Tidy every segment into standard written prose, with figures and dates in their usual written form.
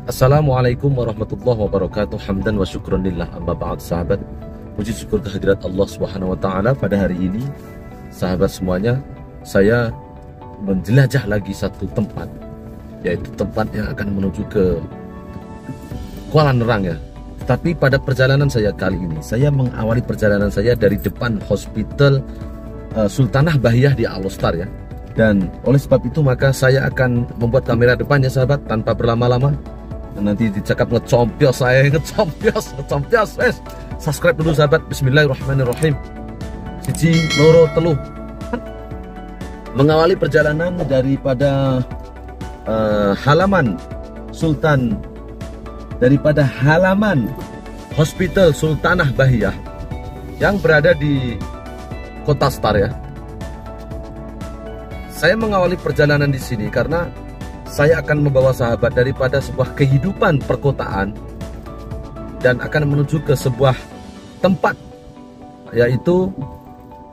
Assalamualaikum warahmatullahi wabarakatuh. Hamdan wa syukronillah, amma ba'd. Sahabat, puji syukur kehadirat Allah Subhanahu wa taala. Pada hari ini, sahabat semuanya, saya menjelajah lagi satu tempat, yaitu tempat yang akan menuju ke Kuala Nerang ya. Tapi pada perjalanan saya kali ini, saya mengawali perjalanan saya dari depan Hospital Sultanah Bahiyah di Alostar ya. Dan oleh sebab itu maka saya akan membuat kamera depannya sahabat tanpa berlama-lama. Nanti dicakap ngecompios saya, ngecompios wes. Subscribe dulu sahabat. Bismillahirrahmanirrahim. Siji loro telu. Mengawali perjalanan daripada halaman Hospital Sultanah Bahiyah yang berada di Kota Star ya. Saya mengawali perjalanan di sini karena saya akan membawa sahabat daripada sebuah kehidupan perkotaan dan akan menuju ke sebuah tempat, yaitu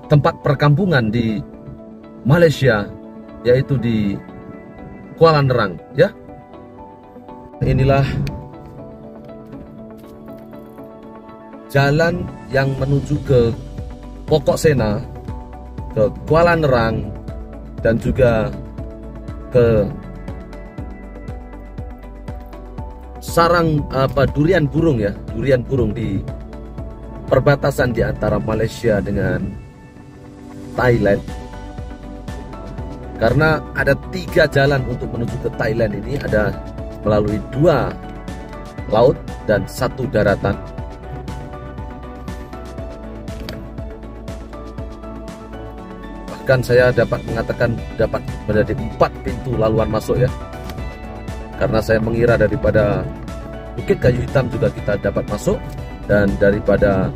tempat perkampungan di Malaysia, yaitu di Kuala Nerang ya. Inilah jalan yang menuju ke Pokok Sena, ke Kuala Nerang, dan juga ke sarang durian burung ya, durian burung di perbatasan di antara Malaysia dengan Thailand. Karena ada 3 jalan untuk menuju ke Thailand ini, ada melalui 2 laut dan 1 daratan. Bahkan saya dapat mengatakan dapat menjadi 4 pintu laluan masuk ya. Karena saya mengira daripada Bukit Kayu Hitam juga kita dapat masuk, dan daripada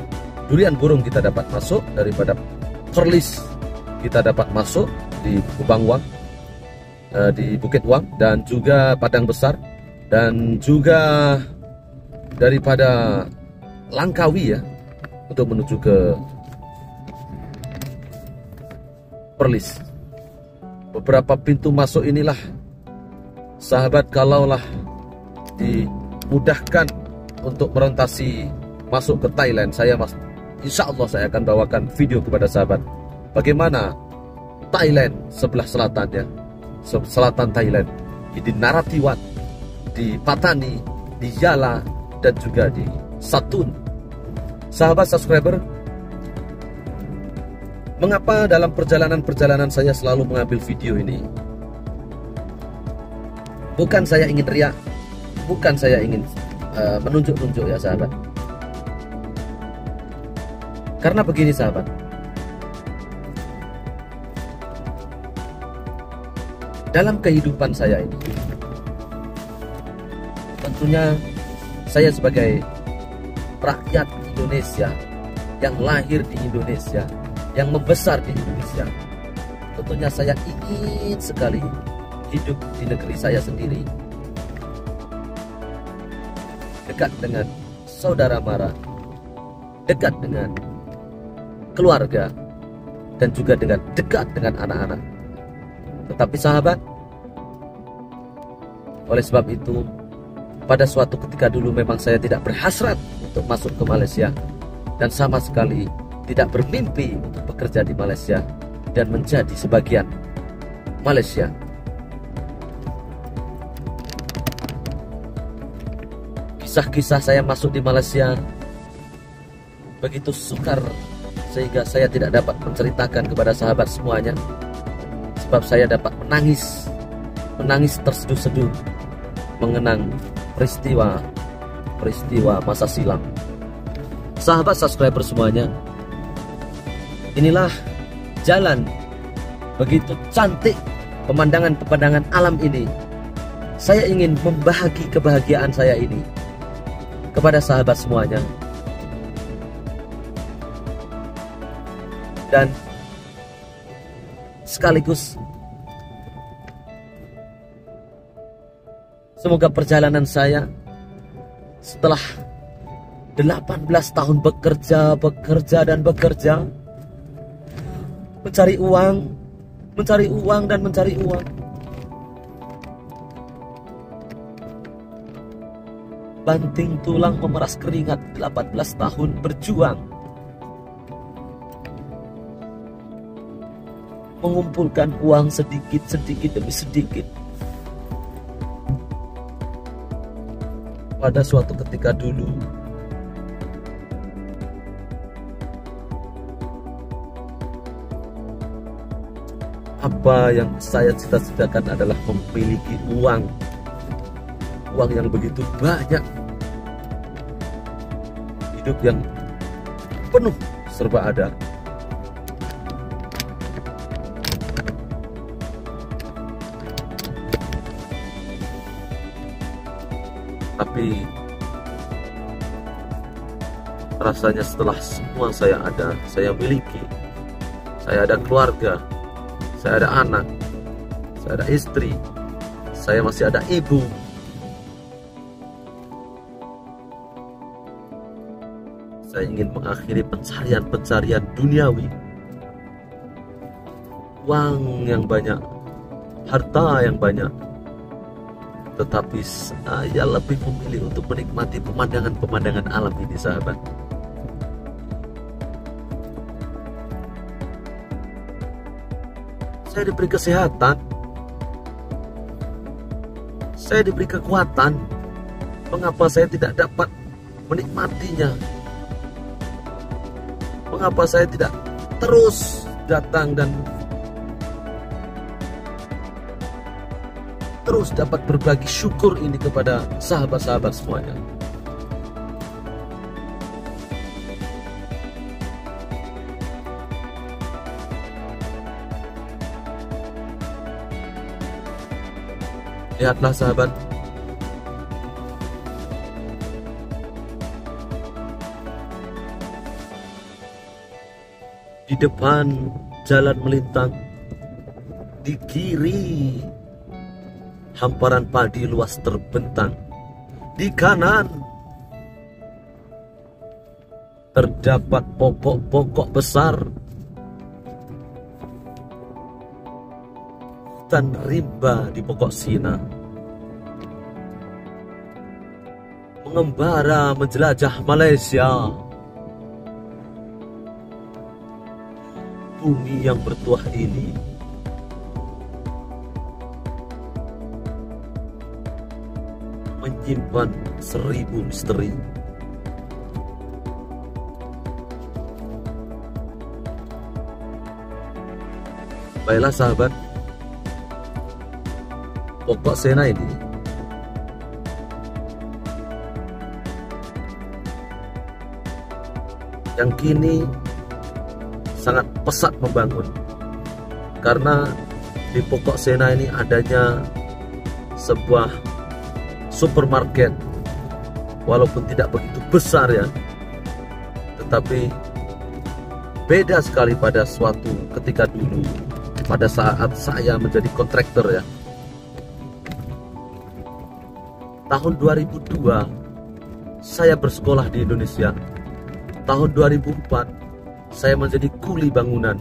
Durian Burung kita dapat masuk, daripada Perlis kita dapat masuk di Kubang Wang, di Bukit Wang, dan juga Padang Besar, dan juga daripada Langkawi ya, untuk menuju ke Perlis. Beberapa pintu masuk inilah sahabat, kalaulah dimudahkan untuk merentasi masuk ke Thailand, insya Allah saya akan bawakan video kepada sahabat bagaimana Thailand sebelah selatannya, selatan Thailand, di Narathiwat, di Patani, di Yala, dan juga di Satun. Sahabat subscriber, mengapa dalam perjalanan saya selalu mengambil video ini? Bukan saya ingin riak, bukan saya ingin menunjuk-nunjuk ya sahabat. Karena begini sahabat, dalam kehidupan saya ini, tentunya saya sebagai rakyat Indonesia yang lahir di Indonesia, yang membesar di Indonesia, tentunya saya ingin sekali hidup di negeri saya sendiri, dekat dengan saudara mara, dekat dengan keluarga, dan juga dekat dengan anak-anak. Tetapi sahabat, oleh sebab itu pada suatu ketika dulu memang saya tidak berhasrat untuk masuk ke Malaysia, dan sama sekali tidak bermimpi untuk bekerja di Malaysia dan menjadi sebagian Malaysia. Kisah-kisah saya masuk di Malaysia begitu sukar sehingga saya tidak dapat menceritakan kepada sahabat semuanya, sebab saya dapat menangis terseduh-seduh mengenang peristiwa masa silam. Sahabat subscriber semuanya, inilah jalan begitu cantik, pemandangan alam ini. Saya ingin membagi kebahagiaan saya ini kepada sahabat semuanya, dan sekaligus semoga perjalanan saya setelah 18 tahun bekerja mencari uang, banting tulang memeras keringat 18 tahun berjuang, mengumpulkan uang sedikit demi sedikit. Pada suatu ketika dulu, apa yang saya cita-citakan adalah memiliki uang yang begitu banyak, hidup yang penuh serba ada. Tapi rasanya setelah semua saya ada, saya miliki, saya ada keluarga, saya ada anak, saya ada istri, saya masih ada ibu, saya ingin mengakhiri pencarian duniawi, uang yang banyak, harta yang banyak. Tetapi saya lebih memilih untuk menikmati pemandangan alam ini, sahabat. Saya diberi kesehatan, saya diberi kekuatan. Mengapa saya tidak dapat menikmatinya? Mengapa saya tidak terus datang dan terus dapat berbagi syukur ini kepada sahabat-sahabat semuanya? Lihatlah sahabat, di depan jalan melintang, di kiri hamparan padi luas terbentang, di kanan terdapat pokok-pokok besar, hutan rimba di pokok sina, mengembara menjelajah Malaysia, bumi yang bertuah ini menyimpan 1000 misteri. Baiklah sahabat, pokok sena ini yang kini sangat pesat membangun, karena di pokok sena ini adanya sebuah supermarket. Walaupun tidak begitu besar ya, tetapi beda sekali pada suatu ketika dulu, pada saat saya menjadi kontraktor ya. Tahun 2002 saya bersekolah di Indonesia. Tahun 2004 saya menjadi kuli bangunan,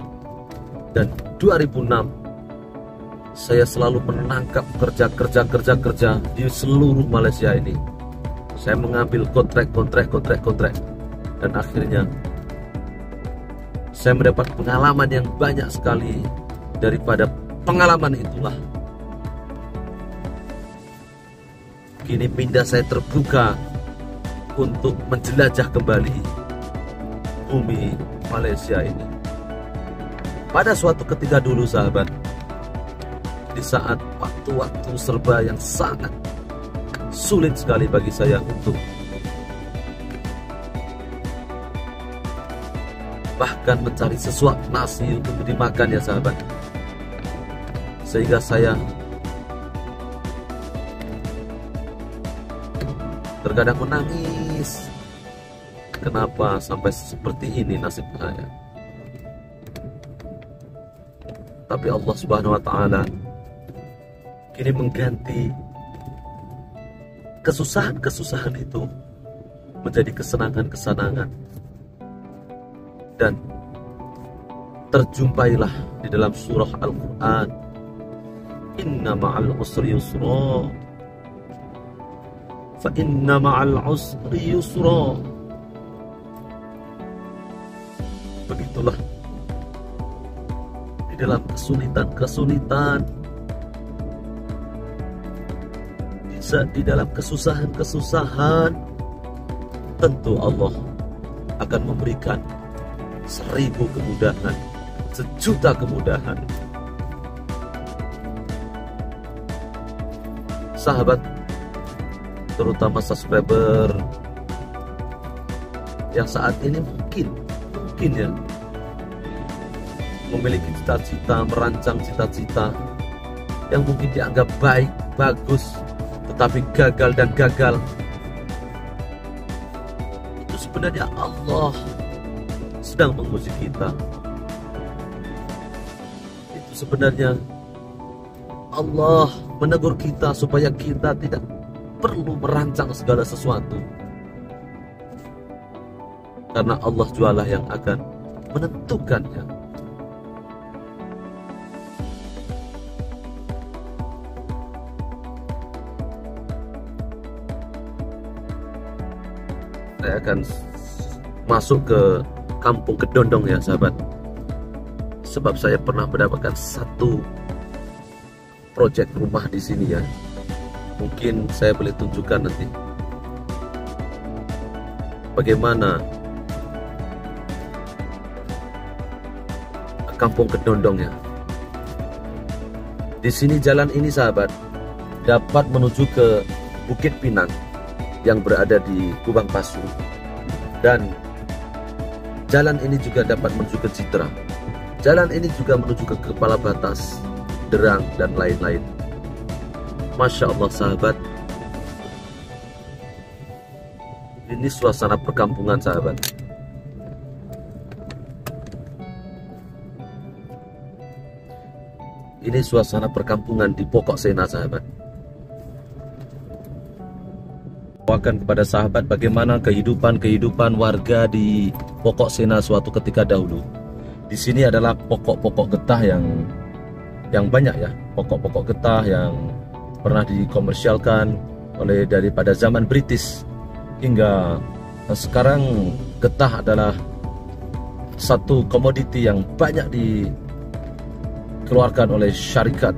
dan 2006 saya selalu menangkap kerja di seluruh Malaysia ini. Saya mengambil kontrak, dan akhirnya saya mendapat pengalaman yang banyak sekali. Daripada pengalaman itulah kini minda saya terbuka untuk menjelajah kembali bumi Malaysia ini. Pada suatu ketika dulu sahabat, di saat waktu-waktu serba yang sangat sulit sekali bagi saya untuk bahkan mencari sesuap nasi untuk dimakan ya sahabat, sehingga saya terkadang menangis. Kenapa sampai seperti ini nasib saya? Tapi Allah Subhanahu wa Ta'ala kini mengganti kesusahan-kesusahan itu menjadi kesenangan-kesenangan. Dan terjumpailah di dalam surah Al-Quran, inna ma'al usri yusra, fa inna ma'al usri yusra. Begitulah di dalam kesulitan-kesulitan, di dalam kesusahan-kesusahan, tentu Allah akan memberikan 1000 kemudahan, 1.000.000 kemudahan. Sahabat, terutama subscriber yang saat ini mungkin ya memiliki cita-cita, merancang cita-cita yang mungkin dianggap baik, bagus, tetapi gagal dan gagal. Itu sebenarnya Allah sedang menguji kita. Itu sebenarnya Allah menegur kita supaya kita tidak perlu merancang segala sesuatu, karena Allah jualah yang akan menentukannya. Saya akan masuk ke Kampung Kedondong ya sahabat, sebab saya pernah mendapatkan satu proyek rumah di sini ya. Mungkin saya boleh tunjukkan nanti bagaimana Kampung Kedondong ya. Di sini jalan ini sahabat dapat menuju ke Bukit Pinang yang berada di Kubang Pasu, dan jalan ini juga dapat menuju ke Citra. Jalan ini juga menuju ke Kepala Batas, Derang, dan lain-lain. Masya Allah sahabat, ini suasana perkampungan sahabat. Ini suasana perkampungan di Pokok Sena sahabat. Akan kepada sahabat bagaimana kehidupan warga di Pokok Sena suatu ketika dahulu. Di sini adalah pokok-pokok getah yang banyak ya, pokok-pokok getah yang pernah dikomersialkan daripada zaman British hingga sekarang. Getah adalah satu komoditi yang banyak dikeluarkan oleh syarikat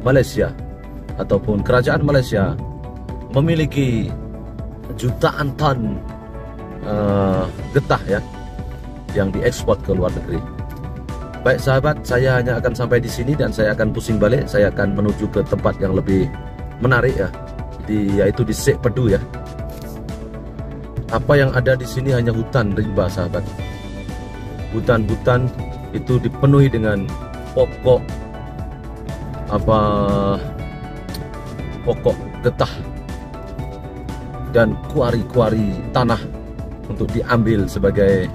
Malaysia ataupun kerajaan Malaysia, memiliki jutaan ton getah ya yang diekspor ke luar negeri. Baik sahabat, saya hanya akan sampai di sini dan saya akan pusing balik. Saya akan menuju ke tempat yang lebih menarik ya, yaitu di Sek Pedu ya. Apa yang ada di sini hanya hutan rimba sahabat. Hutan-hutan itu dipenuhi dengan pokok getah dan kuari-kuari tanah untuk diambil sebagai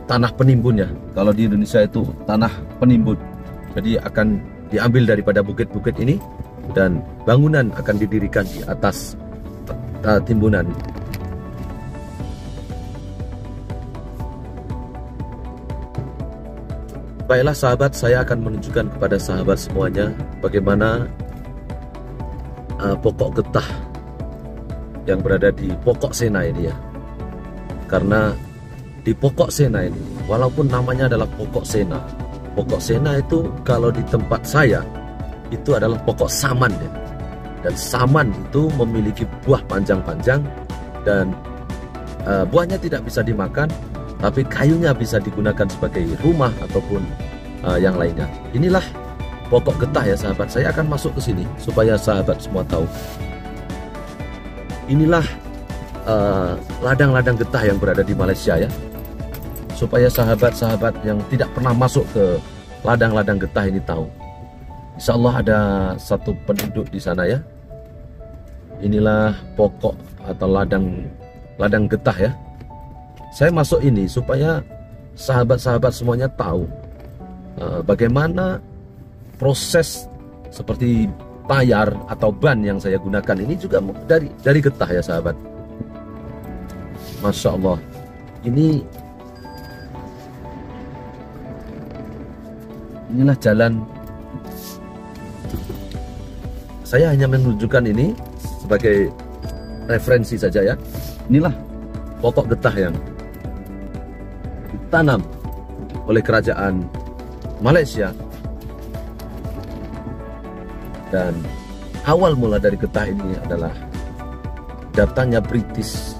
tanah penimbun ya. Kalau di Indonesia itu tanah penimbun. Jadi akan diambil daripada bukit-bukit ini dan bangunan akan didirikan di atas timbunan. Baiklah sahabat, saya akan menunjukkan kepada sahabat semuanya bagaimana pokok getah yang berada di Pokok Sena ini ya. Karena di Pokok Sena ini, walaupun namanya adalah Pokok Sena itu kalau di tempat saya itu adalah pokok saman ya. Dan saman itu memiliki buah panjang-panjang dan buahnya tidak bisa dimakan, tapi kayunya bisa digunakan sebagai rumah ataupun yang lainnya. Inilah pokok getah ya sahabat. Saya akan masuk ke sini supaya sahabat semua tahu. Inilah ladang-ladang getah yang berada di Malaysia ya, supaya sahabat-sahabat yang tidak pernah masuk ke ladang-ladang getah ini tahu. Insya Allah ada satu penduduk di sana ya. Inilah pokok atau ladang getah ya. Saya masuk ini supaya sahabat-sahabat semuanya tahu bagaimana proses seperti tayar atau ban yang saya gunakan ini juga dari getah ya sahabat. Masya Allah, inilah jalan Saya hanya menunjukkan ini sebagai referensi saja ya. Inilah pokok getah yang ditanam oleh kerajaan Malaysia. Dan awal mula dari getah ini adalah datangnya British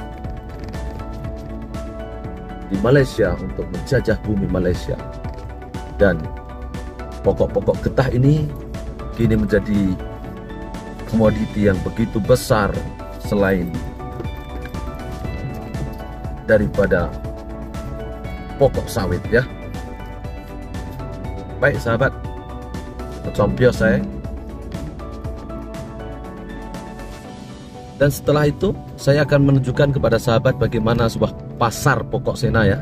di Malaysia untuk menjajah bumi Malaysia. Dan pokok-pokok getah ini kini menjadi komoditi yang begitu besar selain daripada pokok sawit ya. Baik sahabat, kecompios saya. Dan setelah itu saya akan menunjukkan kepada sahabat bagaimana sebuah pasar pokok sena ya.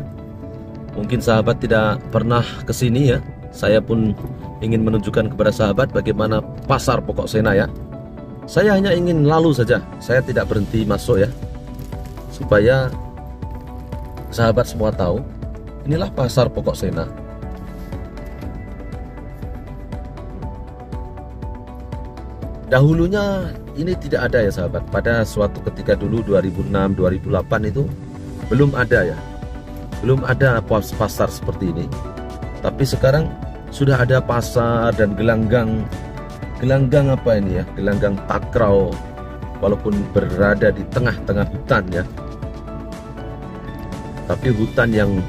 Mungkin sahabat tidak pernah ke sini ya. Saya pun ingin menunjukkan kepada sahabat bagaimana pasar pokok sena ya. Saya hanya ingin lalu saja, saya tidak berhenti masuk ya, supaya sahabat semua tahu inilah pasar pokok sena. Dahulunya ini tidak ada ya sahabat. Pada suatu ketika dulu 2006, 2008 itu belum ada ya. Belum ada pasar seperti ini. Tapi sekarang sudah ada pasar dan gelanggang apa ini ya? Gelanggang takraw, walaupun berada di tengah-tengah hutan ya. Tapi hutan yang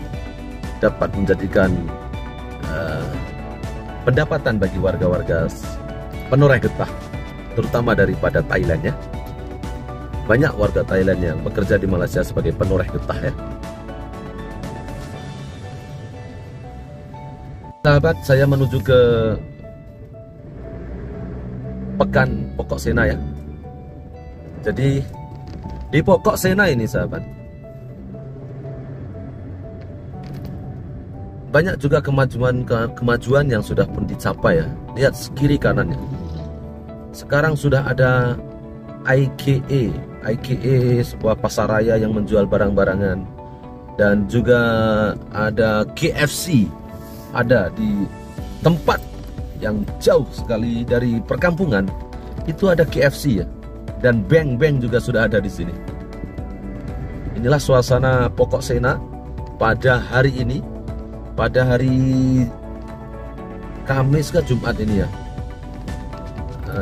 dapat menjadikan pendapatan bagi warga-warga penoreh getah, terutama daripada Thailand ya. Banyak warga Thailand yang bekerja di Malaysia sebagai penoreh getah ya. Sahabat, saya menuju ke pekan pokok sena ya. Jadi di pokok sena ini sahabat, banyak juga kemajuan yang sudah pun dicapai ya. Lihat kiri kanannya. Sekarang sudah ada IKA sebuah pasar raya yang menjual barang-barangan, dan juga ada KFC ada di tempat yang jauh sekali dari perkampungan. Itu ada KFC ya, dan bank-bank juga sudah ada di sini. Inilah suasana pokok sena pada hari ini, pada hari Kamis ke Jumat ini ya,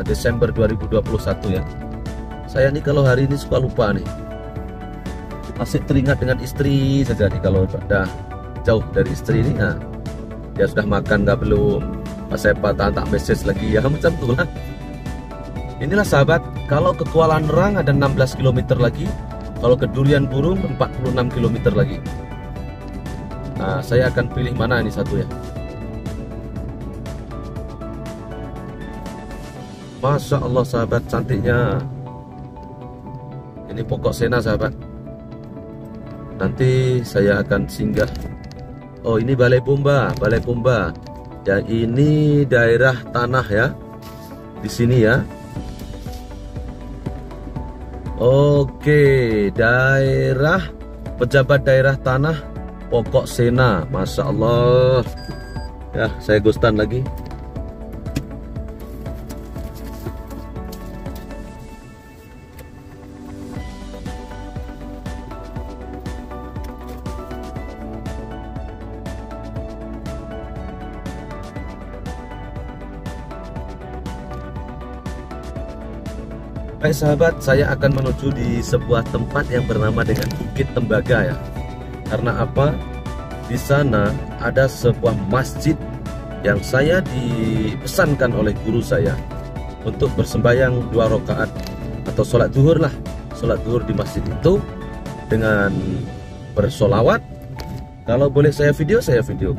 Desember 2021 ya. Saya nih kalau hari ini suka lupa nih, masih teringat dengan istri saja nih. Kalau udah jauh dari istri ini, nah, dia sudah makan nggak belum, pas saya tak message lagi ya, macam itulah. Inilah sahabat, kalau ke Kuala Nerang ada 16 km lagi, kalau ke Durian Burung 46 km lagi. Nah, saya akan pilih mana ini satu ya. Masya Allah sahabat, cantiknya. Ini pokok sena sahabat. Nanti saya akan singgah. Oh, ini Balai Pumba. Ya, ini daerah tanah ya. Di sini ya. Oke, daerah pejabat daerah tanah pokok sena. Masya Allah. Ya, saya ghostan lagi. Baik sahabat, saya akan menuju di sebuah tempat yang bernama dengan Bukit Tembaga ya. Karena apa? Di sana ada sebuah masjid yang saya dipesankan oleh guru saya untuk bersembahyang 2 rakaat atau sholat zuhur lah. Sholat zuhur di masjid itu dengan bersolawat. Kalau boleh saya video,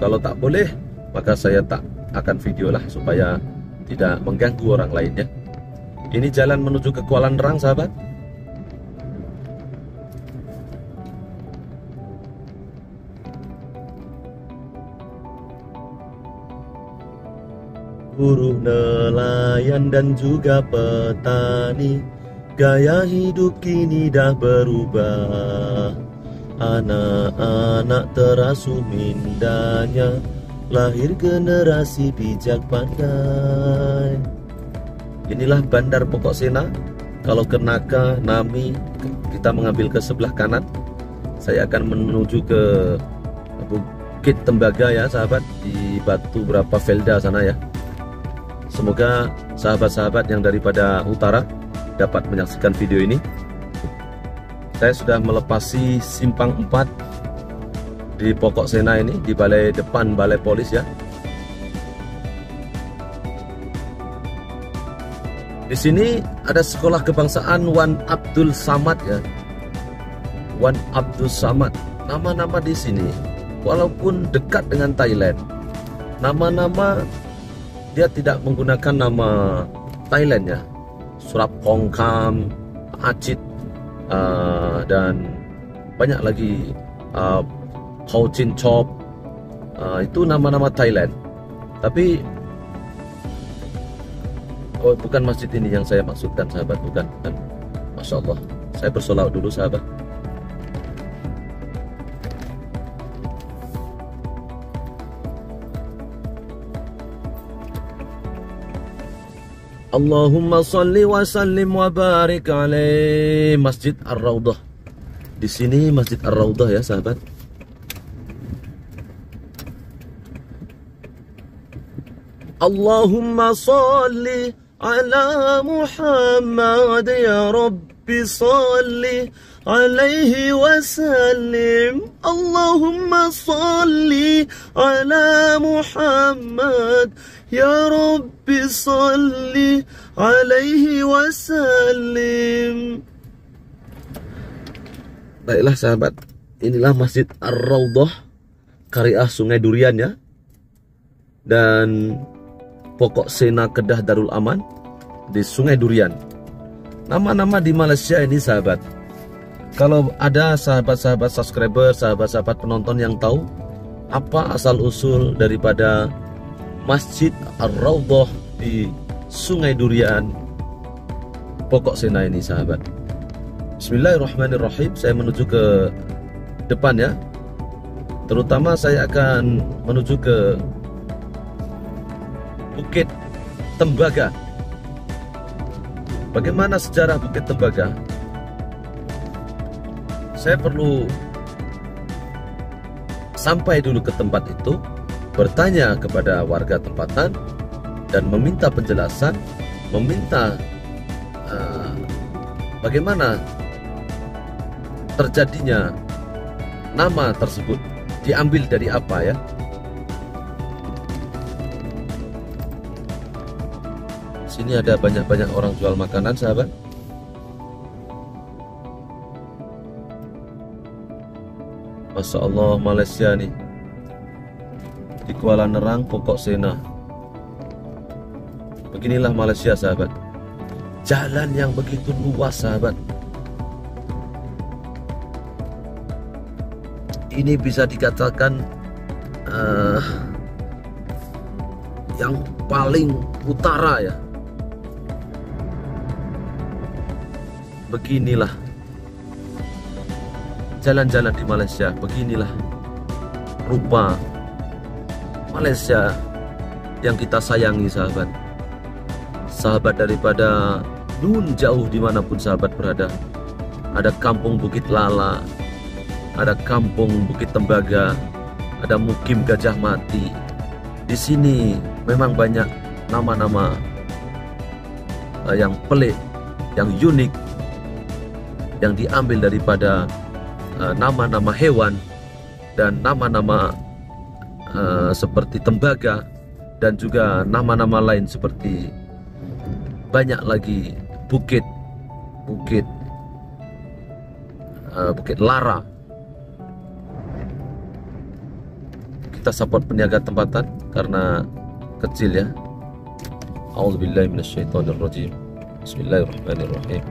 kalau tak boleh maka saya tak akan video lah, supaya tidak mengganggu orang lainnya. Ini jalan menuju ke Kuala Nerang sahabat. Buruh, nelayan dan juga petani, gaya hidup kini dah berubah. Anak-anak terasuh mindanya, lahir generasi bijak pandai. Inilah Bandar Pokok Sena. Kalau ke Naka, Nami, kita mengambil ke sebelah kanan. Saya akan menuju ke Bukit Tembaga ya sahabat, di Batu Berapa Velda sana ya. Semoga sahabat-sahabat yang daripada utara dapat menyaksikan video ini. Saya sudah melepasi simpang 4 di Pokok Sena ini, di balai depan balai polis ya. Di sini ada sekolah kebangsaan Wan Abdul Samad ya. Wan Abdul Samad. Nama-nama di sini walaupun dekat dengan Thailand, nama-nama dia tidak menggunakan nama Thailand ya. Surap Kongkam, Acit, dan banyak lagi, Ho Chin Chop, itu nama-nama Thailand. Tapi bukan masjid ini yang saya maksudkan sahabat, bukan. Masya Allah, saya bersolawat dulu sahabat. Allahumma salli wa sallim wa barik alaih. Masjid Ar-Raudhah. Di sini Masjid Ar-Raudhah ya sahabat. Allahumma salli ala Muhammad ya Rabbi salli alaihi wasallim. Allahumma salli ala Muhammad ya Rabbi salli alaihi wasallim. Baiklah sahabat, inilah Masjid Ar-Raudhah Kariah Sungai Durian ya. Dan Pokok Sena Kedah Darul Aman di Sungai Durian. Nama-nama di Malaysia ini sahabat, kalau ada sahabat-sahabat subscriber, sahabat-sahabat penonton yang tahu apa asal-usul daripada Masjid Ar-Raudhah di Sungai Durian Pokok Sena ini sahabat. Bismillahirrahmanirrahim. Saya menuju ke depan ya. Terutama saya akan menuju ke Bukit Tembaga. Bagaimana sejarah Bukit Tembaga? Saya perlu sampai dulu ke tempat itu, bertanya kepada warga tempatan dan meminta penjelasan, meminta bagaimana terjadinya nama tersebut, diambil dari apa ya. Sini ada banyak-banyak orang jual makanan sahabat. Masya Allah, Malaysia nih, di Kuala Nerang Pokok Sena. Beginilah Malaysia sahabat. Jalan yang begitu luas sahabat. Ini bisa dikatakan yang paling utara ya. Beginilah jalan-jalan di Malaysia. Beginilah rupa Malaysia yang kita sayangi sahabat. Sahabat daripada nun jauh dimanapun sahabat berada. Ada kampung Bukit Lala, ada kampung Bukit Tembaga, ada Mukim Gajah Mati. Di sini memang banyak nama-nama yang pelik, yang unik, yang diambil daripada nama-nama hewan dan nama-nama seperti tembaga, dan juga nama-nama lain seperti banyak lagi bukit Lara. Kita support penjaga tempatan karena kecil ya. A'udzubillahi minasyaitonirrajim. Bismillahirrahmanirrahim.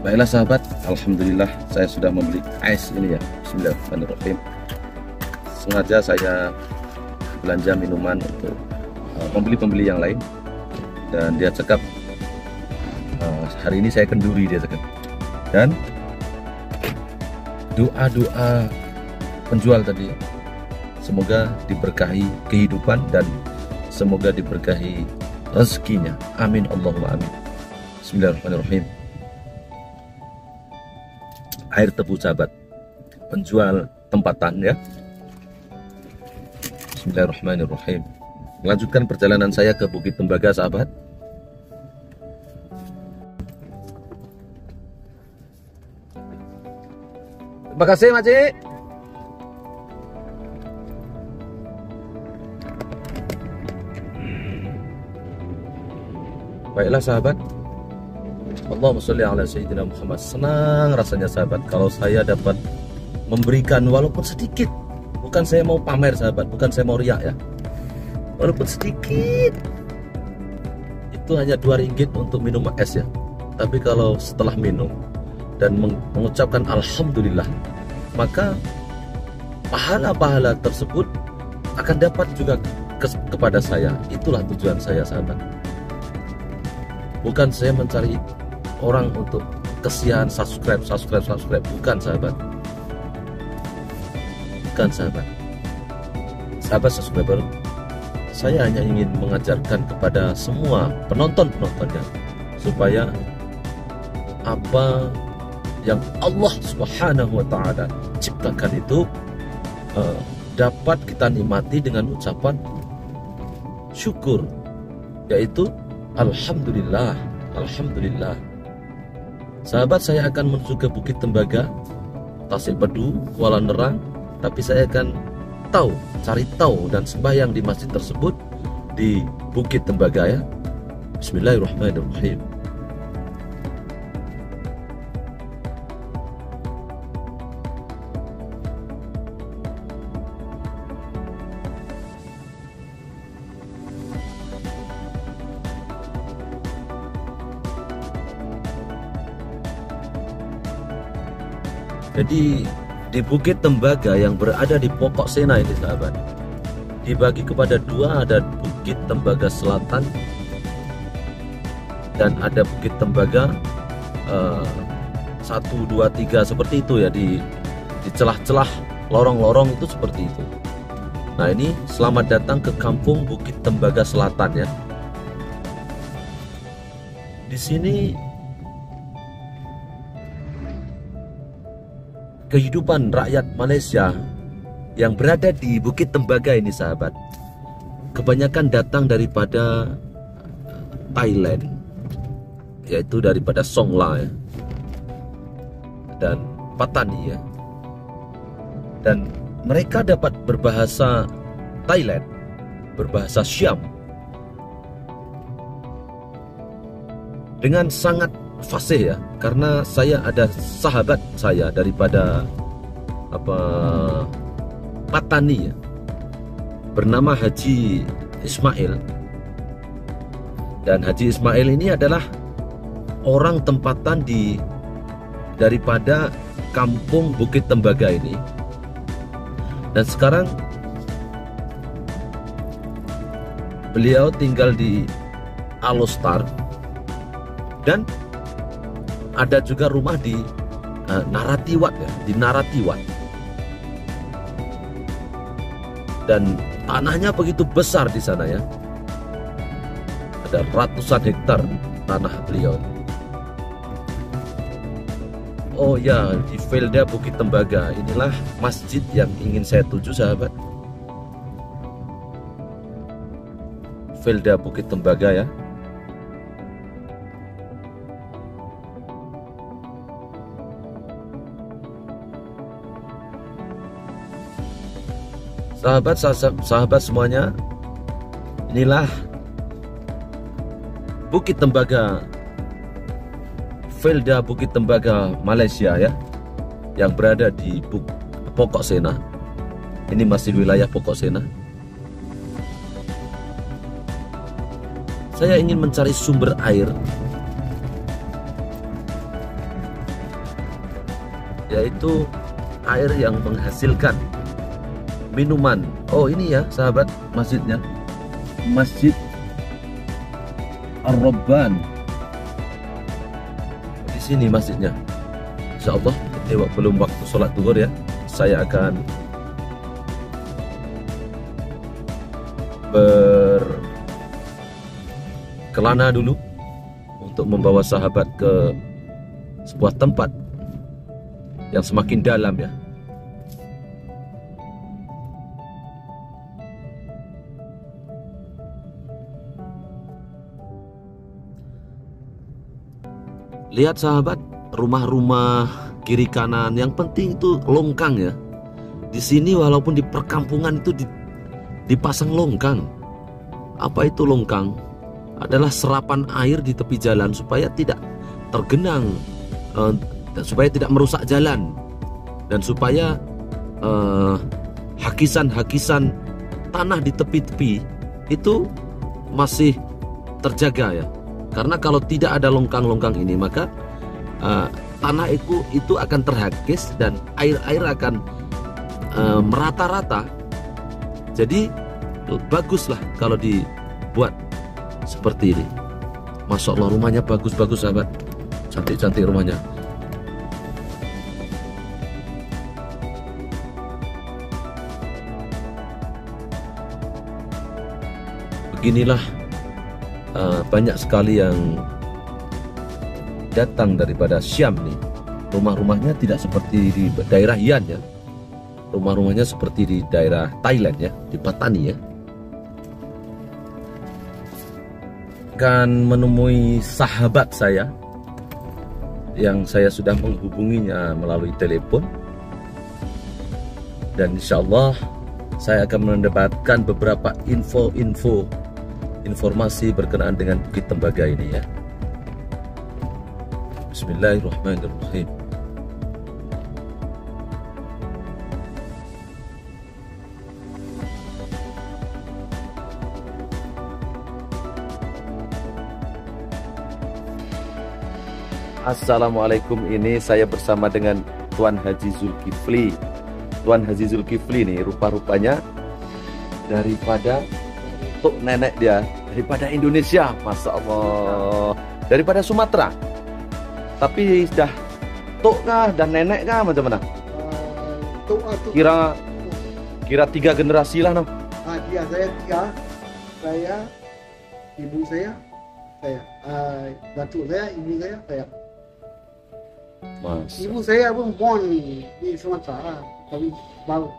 Baiklah sahabat, alhamdulillah saya sudah membeli es ini ya. Bismillahirrahmanirrahim. Sengaja saya belanja minuman untuk pembeli-pembeli yang lain, dan dia cakap hari ini saya kenduri, dia cakap. Dan doa-doa penjual tadi semoga diberkahi kehidupan dan semoga diberkahi rezekinya. Amin Allahumma amin. Bismillahirrahmanirrahim. Air tebu sahabat, penjual tempatan ya. Bismillahirrahmanirrahim. Melanjutkan perjalanan saya ke Bukit Tembaga sahabat. Terima kasih Makcik. Baiklah sahabat, Allahumma sholli ala sayyidina Muhammad. Senang rasanya sahabat kalau saya dapat memberikan walaupun sedikit. Bukan saya mau pamer sahabat, bukan saya mau riak ya. Walaupun sedikit. Itu hanya 2 ringgit untuk minum es ya. Tapi kalau setelah minum dan mengucapkan alhamdulillah, maka pahala-pahala tersebut akan dapat juga kepada saya. Itulah tujuan saya sahabat. Bukan saya mencari orang untuk kesian subscribe. Bukan sahabat. Bukan sahabat. Sahabat subscriber, saya hanya ingin mengajarkan kepada semua penontonnya supaya apa yang Allah Subhanahu wa taala ciptakan itu dapat kita nikmati dengan ucapan syukur, yaitu alhamdulillah, alhamdulillah. Sahabat, saya akan menuju ke Bukit Tembaga, Tasik Bedu, Kuala Nerang, tapi saya akan cari tahu dan sembahyang di masjid tersebut di Bukit Tembaga ya. Bismillahirrahmanirrahim. Jadi di Bukit Tembaga yang berada di Pokok Sena ini sahabat, dibagi kepada 2, ada Bukit Tembaga Selatan dan ada Bukit Tembaga 1, 2, 3 seperti itu ya, di celah-celah lorong-lorong itu seperti itu. Nah ini selamat datang ke kampung Bukit Tembaga Selatan ya. Di sini kehidupan rakyat Malaysia yang berada di Bukit Tembaga ini sahabat, kebanyakan datang daripada Thailand, yaitu daripada Songla ya, dan Patani ya. Dan mereka dapat berbahasa Thailand, berbahasa Siam dengan sangat fasih ya, karena saya ada sahabat saya daripada Patani ya, bernama Haji Ismail. Dan Haji Ismail ini adalah orang tempatan daripada kampung Bukit Tembaga ini. Dan sekarang beliau tinggal di Alostar dan ada juga rumah di Naratiwat ya, di Naratiwat. Dan tanahnya begitu besar di sana ya. Ada ratusan hektar tanah beliau. Oh ya, di Velda Bukit Tembaga inilah masjid yang ingin saya tuju sahabat. Velda Bukit Tembaga ya. Sahabat semuanya, inilah Bukit Tembaga, Velda Bukit Tembaga Malaysia ya, yang berada di Pokok Sena. Ini masih wilayah Pokok Sena. Saya ingin mencari sumber air, yaitu air yang menghasilkan minuman. Oh ini ya sahabat masjidnya, Masjid Ar-Rabban. Di sini masjidnya. Insya Allah belum waktu sholat zuhur ya, saya akan berkelana dulu untuk membawa sahabat ke sebuah tempat yang semakin dalam ya. Lihat sahabat, rumah-rumah kiri kanan, yang penting itu longkang ya. Di sini walaupun di perkampungan itu dipasang longkang. Apa itu longkang? Adalah serapan air di tepi jalan supaya tidak tergenang, supaya tidak merusak jalan, dan supaya hakisan-hakisan tanah di tepi-tepi itu masih terjaga ya. Karena kalau tidak ada longkang-longkang ini, maka tanah itu akan terhakis dan air-air akan merata-rata. Jadi baguslah kalau dibuat seperti ini. Masya Allah, rumahnya bagus-bagus sahabat, cantik-cantik rumahnya. Beginilah banyak sekali yang datang daripada Syam nih. Rumah-rumahnya tidak seperti di daerah Yan ya. Rumah-rumahnya seperti di daerah Thailand ya, di Patani ya. Akan menemui sahabat saya yang saya sudah menghubunginya melalui telepon, dan insya Allah saya akan mendapatkan beberapa informasi berkenaan dengan Bukit Tembaga ini ya. Bismillahirrahmanirrahim. Assalamualaikum, ini saya bersama dengan Tuan Haji Zulkifli. Tuan Haji Zulkifli nih, rupa-rupanya daripada tuk nenek dia, daripada Indonesia, Masya Allah, daripada Sumatera. Tapi sudah tuk kah dan nenek kah macam mana? Kira 3 generasi lah no. Dia saya 3, saya, ibu saya, datuk saya, ibu saya. Mas. Ibu saya pun born di Sumatera, tapi baru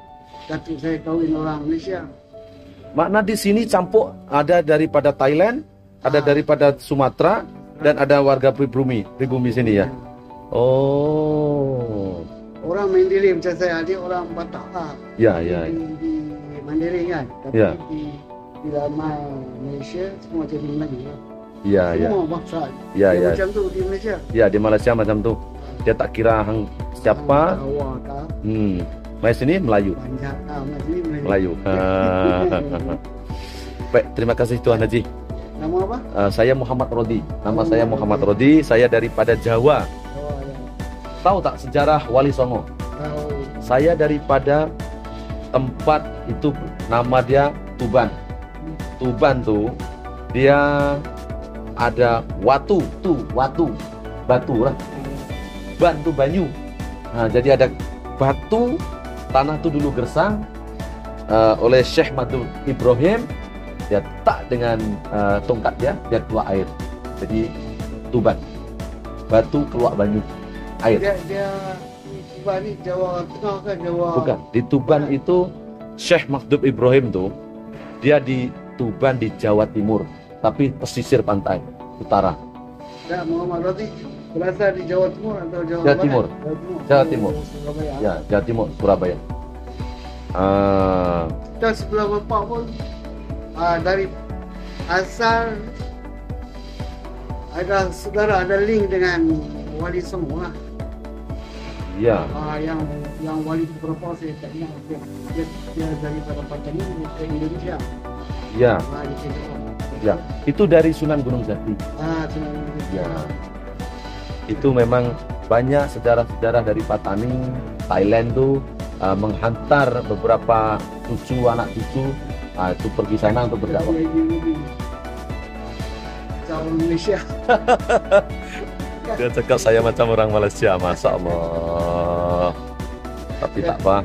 datuk saya kahwin orang Malaysia. Makna di sini campur, ada daripada Thailand, ada daripada Sumatera, dan ada warga pribumi sini ya. Oh. Orang Mandiri macam saya, dia orang Batak lah. Ya. Di Mandiri kan, tapi ya. Di dalam Malaysia semua jadi Melayu lah. Ya. Semua bangsa. Ya. Macam tu di Malaysia. Ya, di Malaysia macam tu. Dia tak kira hang siapa. Mai sini Melayu. Melayu. Baik, terima kasih Tuan Haji. Nama apa? Saya Muhammad Rodi. Nama saya Muhammad Rodi. Saya daripada Jawa. Tahu tak sejarah Wali Songo? Tahu. Saya daripada tempat itu, nama dia Tuban. Tuban tuh dia ada batu lah. Ban tuh banyu. Nah, jadi ada batu, tanah tuh dulu gersang oleh Syekh Madul Ibrahim. Dia tak dengan tongkat dia keluar air. Jadi Tuban, batu keluar banyu, air. Dia Tuban ni Jawa Tengah kan? Jawa. Bukan, di Tuban itu Syekh Madul Ibrahim tuh dia Tuban di Jawa Timur, tapi pesisir pantai utara. Ya, Muhammad Rafi berasal di Jawa Timur atau Jawa Jawa Barat? Timur. Jawa Timur. Surabaya. Ya, Jawa Timur, Surabaya. Kita sebelah bapak pun dari asal ada saudara, ada link dengan Wali Songo lah. Ya, Yang Wali beberapa saya tak ingat dia daripada Patani ke Indonesia. ya, Di sini. ya. Itu dari Sunan Gunung Jati. Sunan Ya. Itu memang banyak sejarah-sejarah dari Patani, Thailand tuh menghantar beberapa anak cucu itu pergi sana untuk berdakwah. Jauh Indonesia. Dia cakap saya macam orang Malaysia, Masya Allah. Tapi tak apa,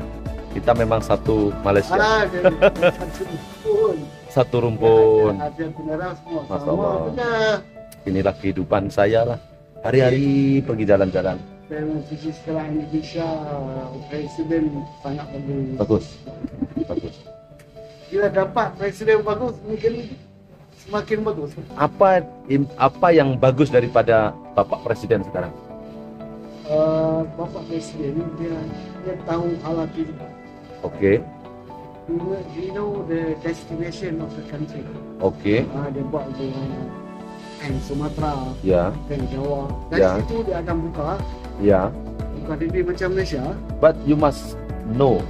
kita memang satu Malaysia, Satu pun. satu rumpun. Ada beneran semua. Masya Sama Allah. benar. Inilah kehidupan saya lah. Hari-hari pergi jalan-jalan. Dari sisi sekarang Indonesia, presiden sangat bagus. Bagus, bagus. Bila dapat presiden bagus, mungkin semakin bagus. Apa yang bagus daripada Bapak Presiden sekarang? Bapak presiden dia tahu halal kita. Oke, He know the destination of the country. oke, Dia buat di Sumatera ya, dan Jawa. Dari Ya. situ dia akan buka ya. negeri macam Malaysia. But you must know,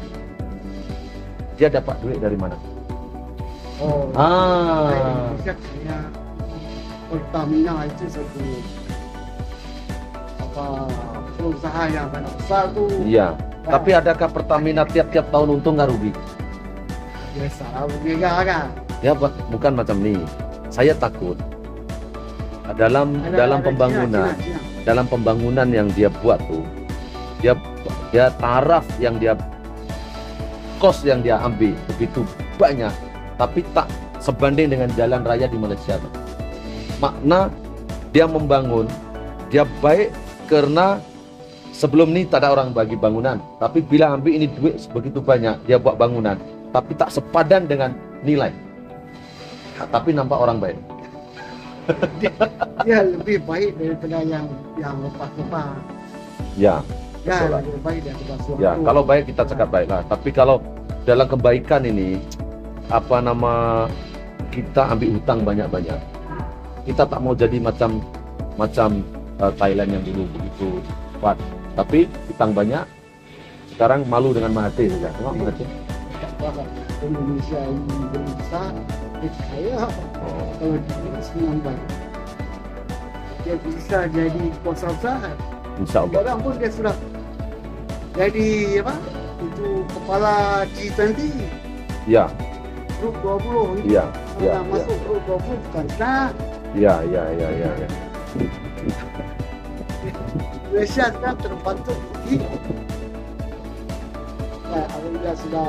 dia dapat duit dari mana? Indonesia kaya Pertamina itu satu perusahaan yang sangat besar tu. Iya. Tapi adakah Pertamina tiap-tiap tahun untung nggak rugi? Biasa rugi kan. Ya, bukan macam ni. Saya takut dalam pembangunan. Cina. Dalam pembangunan yang dia buat tuh, dia taraf yang dia kos yang dia ambil begitu banyak, tapi tak sebanding dengan jalan raya di Malaysia tuh. Makna dia membangun, dia baik karena sebelum ni tak ada orang bagi bangunan, tapi bila ambil ini duit begitu banyak, dia buat bangunan, tapi tak sepadan dengan nilai. Tapi nampak orang baik. Dia lebih baik daripada yang lepas-lepas. Ya. Ya, Betul lah. lebih baik daripada suatu. Ya, kalau baik kita cakap baiklah. Tapi kalau dalam kebaikan ini, kita ambil hutang banyak-banyak. Kita tak mau jadi macam Thailand yang dulu begitu kuat. Tapi hutang banyak. Sekarang malu dengan Mahathir saja. Tengok Mahathir. Indonesia ini besar, dia kaya. Kalau dia senang baik, dia bisa jadi kuasa usaha. Insya Allah. Sekarang pun dia sudah jadi itu kepala G20, Ya, Grup 20. ya, ya, ya, Masuk Grup 20 bukan senang. ya. Malaysia sekarang terbantu pergi. Alhamdulillah sudah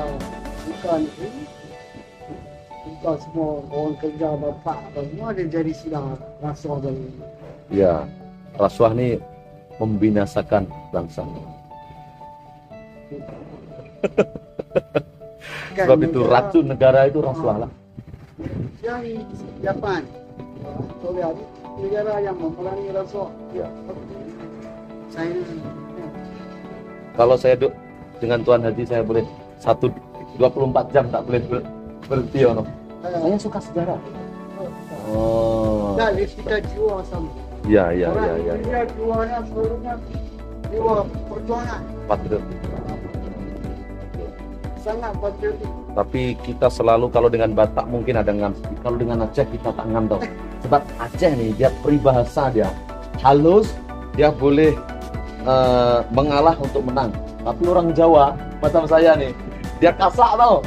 buka negeri, buka semua orang kerja bapak semua dia jadi sudah rasuah dari. Ya, rasuah ni membinasakan bangsa. Sebab itu racun negara itu rasuah lah. Yang Jepang, Korea negara yang memerangi rasuah. Ya. China. Kalau saya duduk dengan Tuan Haji, saya boleh 24 jam tak boleh berhenti. Saya suka sejarah. Oh. Dah kita jiwa sama. Ya. Dia jiwanya seluruhnya jiwa perjuangan. Patriot. Sangat patriotik. Tapi kita selalu kalau dengan Batak mungkin ada ngam. Kalau dengan Aceh kita tak ngam tau. Sebab Aceh nih dia peribahasa dia halus, dia boleh mengalah untuk menang. Tapi orang Jawa macam saya nih, dia kasak tau.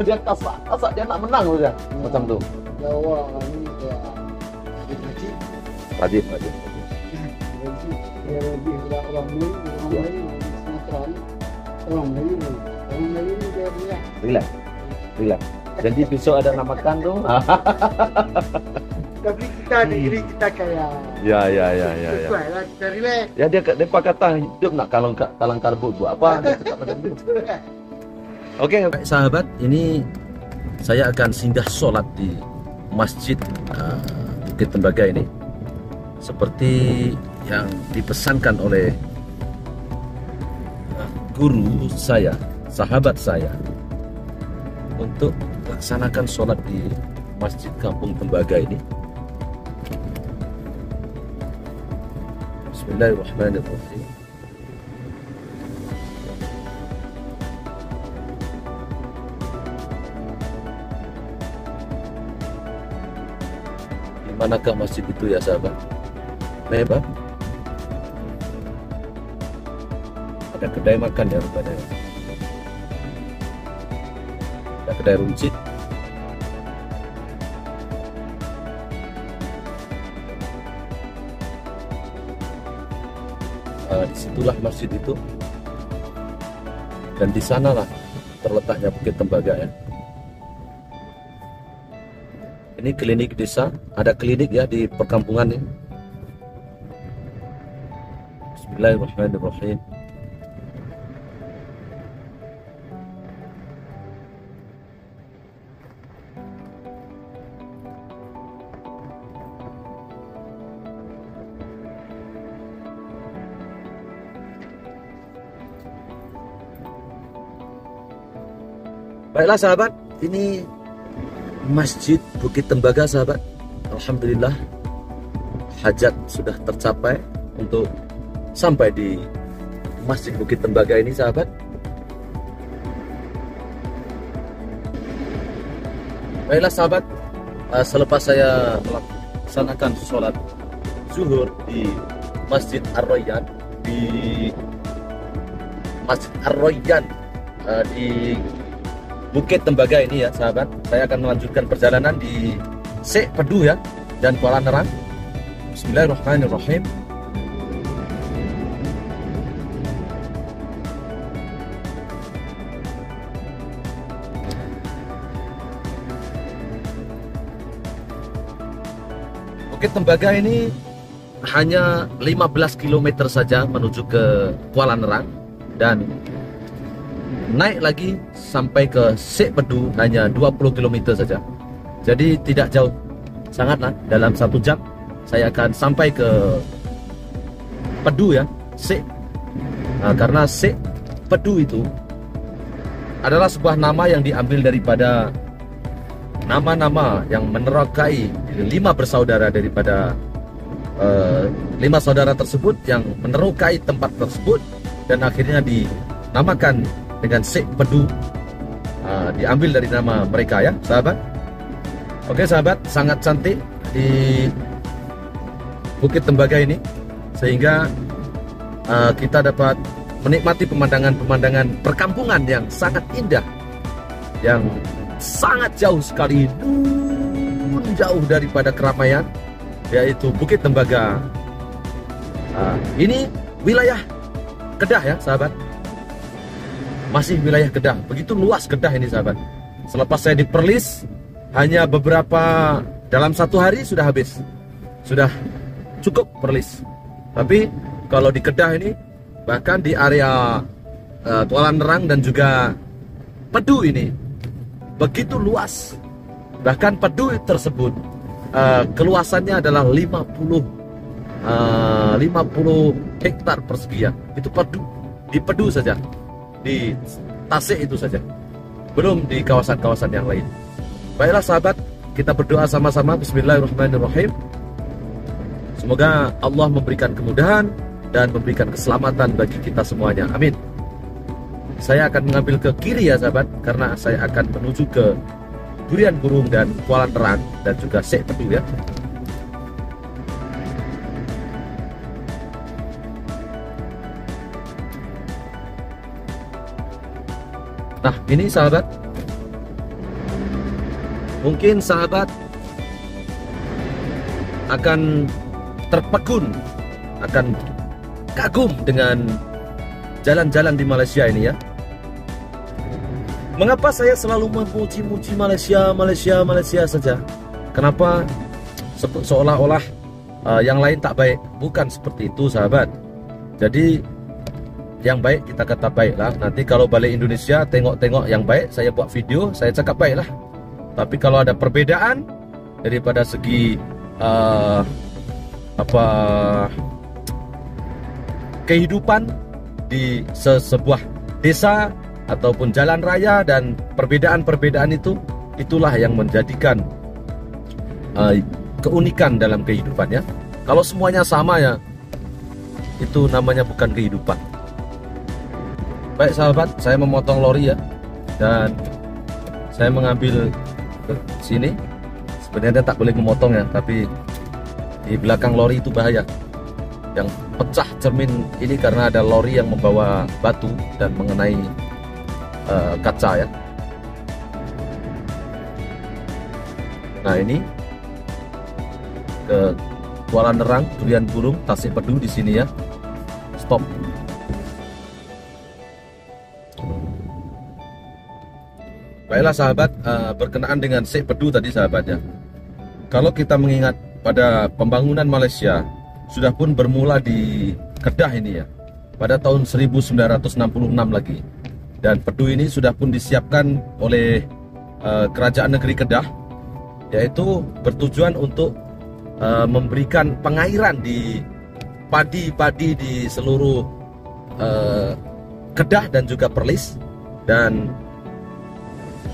Dia kasak dia nak menang saja. Macam tu. Jawa ini dia Rajin. dia lebih kepada orang Melayu, Sumatera ni orang Melayu ni dia Relax. Jadi besok ada namakan tu. tapi kita negeri kita kaya. Ya. Betul lah, kita relax. Ya dia kata hidup nak kalang karbut buat apa? Dia cakap macam tu. Oke, sahabat, ini saya akan singgah sholat di Masjid Bukit Tembaga ini, seperti yang dipesankan oleh guru saya, sahabat saya, untuk laksanakan sholat di Masjid Kampung Tembaga ini. Bismillahirrahmanirrahim. Di manakah masjid itu ya sahabat? Memang ada kedai makan ya rupanya. Ada kedai runcit. Disitulah masjid itu, dan di sanalah terletaknya Bukit Tembaga ya. Ini klinik desa, ada klinik ya di perkampungan ini. Bismillahirrahmanirrahim. Baiklah sahabat, ini Masjid Bukit Tembaga sahabat. Alhamdulillah, hajat sudah tercapai untuk sampai di Masjid Bukit Tembaga ini sahabat. Baiklah sahabat, selepas saya melaksanakan sholat zuhur di Masjid Ar-Rayyan, di Masjid Ar-Rayyan di Bukit Tembaga ini ya sahabat, saya akan melanjutkan perjalanan di Sek Pedu ya dan Kuala Nerang. Bismillahirrahmanirrahim. Bukit Tembaga ini hanya 15 km saja menuju ke Kuala Nerang, dan naik lagi sampai ke Sek Pedu hanya 20 km saja. Jadi tidak jauh, sangatlah, dalam 1 jam saya akan sampai ke Pedu ya, Sek. Karena Sek Pedu itu adalah sebuah nama yang diambil daripada nama-nama yang menerokai 5 bersaudara daripada 5 saudara tersebut yang menerokai tempat tersebut, dan akhirnya dinamakan dengan Sek Pedu, diambil dari nama mereka ya sahabat. Oke sahabat, sangat cantik di Bukit Tembaga ini, sehingga kita dapat menikmati pemandangan-pemandangan perkampungan yang sangat indah, yang sangat jauh sekali, jauh daripada keramaian, yaitu Bukit Tembaga. Ini wilayah Kedah ya sahabat, masih wilayah Kedah. Begitu luas Kedah ini sahabat. Selepas saya di Perlis, hanya beberapa, dalam 1 hari sudah habis, sudah cukup Perlis. Tapi kalau di Kedah ini, bahkan di area Kuala Nerang dan juga Pedu ini begitu luas. Bahkan Pedu tersebut keluasannya adalah 50 hektar persegi ya. Itu Pedu, di Pedu saja, di Tasik itu saja, belum di kawasan-kawasan yang lain. Baiklah sahabat, kita berdoa sama-sama. Bismillahirrahmanirrahim. Semoga Allah memberikan kemudahan dan memberikan keselamatan bagi kita semuanya, amin. Saya akan mengambil ke kiri ya sahabat, karena saya akan menuju ke Durian Burung dan Kuala Nerang dan juga Sek Pedu ya. Nah ini sahabat, mungkin sahabat akan terpegun, akan kagum dengan jalan-jalan di Malaysia ini ya. Mengapa saya selalu memuji-muji Malaysia saja? Kenapa seolah-olah yang lain tak baik? Bukan seperti itu sahabat. Jadi yang baik kita kata baiklah. Nanti kalau balik Indonesia tengok-tengok yang baik, saya buat video, saya cakap baiklah. Tapi kalau ada perbedaan daripada segi kehidupan di sebuah desa ataupun jalan raya, dan perbedaan-perbedaan itulah yang menjadikan keunikan dalam kehidupannya. Kalau semuanya sama ya, itu namanya bukan kehidupan. Baik sahabat, saya memotong lori ya, dan saya mengambil ke sini. Sebenarnya tak boleh memotong ya, tapi di belakang lori itu bahaya. Yang pecah cermin ini karena ada lori yang membawa batu dan mengenai kaca ya. Nah ini ke Kuala Nerang, Durian Burung, Tasik Pedu di sini ya. Stop. Baiklah sahabat, berkenaan dengan Sik Pedu tadi sahabatnya. Kalau kita mengingat pada pembangunan Malaysia, sudah pun bermula di Kedah ini ya, pada tahun 1966 lagi. Dan Pedu ini sudah pun disiapkan oleh Kerajaan Negeri Kedah, yaitu bertujuan untuk memberikan pengairan di padi-padi di seluruh Kedah dan juga Perlis. Dan